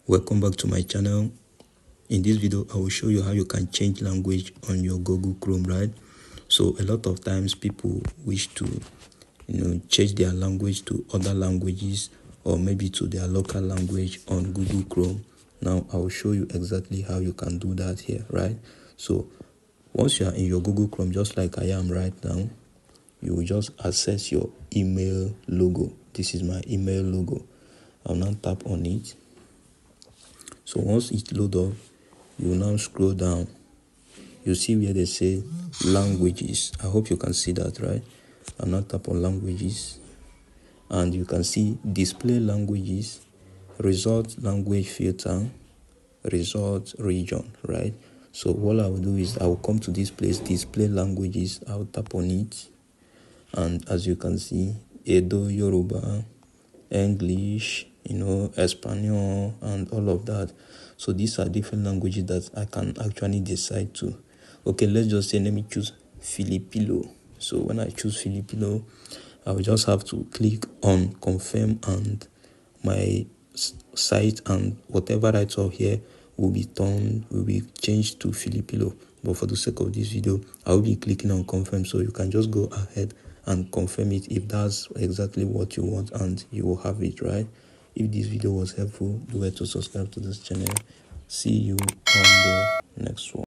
Welcome back to my channel. In this video I will show you how you can change language on your Google Chrome, right? So a lot of times people wish to change their language to other languages or maybe to their local language on Google Chrome. Now I will show you exactly how you can do that here, right? So once you are in your Google Chrome, just like I am right now, you will just access your email logo. This is my email logo. I'll now tap on it. So once it loads up, you will now scroll down. You see where they say languages. I hope you can see that, right? I'll now tap on languages, and you can see display languages, result language filter, result region, right? So what I will do is I will come to this place, display languages. I will tap on it, and as you can see, Edo, Yoruba, English, Espanol, and all of that. So these are different languages that I can actually decide to. Okay, let's just say, let me choose Filipino. So when I choose Filipino, I will just have to click on confirm, and my site and whatever I talk here will be changed to Filipino. But for the sake of this video, I will be clicking on confirm, so you can just go ahead and confirm it if that's exactly what you want, and you will have it, right? If this video was helpful, do well to subscribe to this channel. See you on the next one.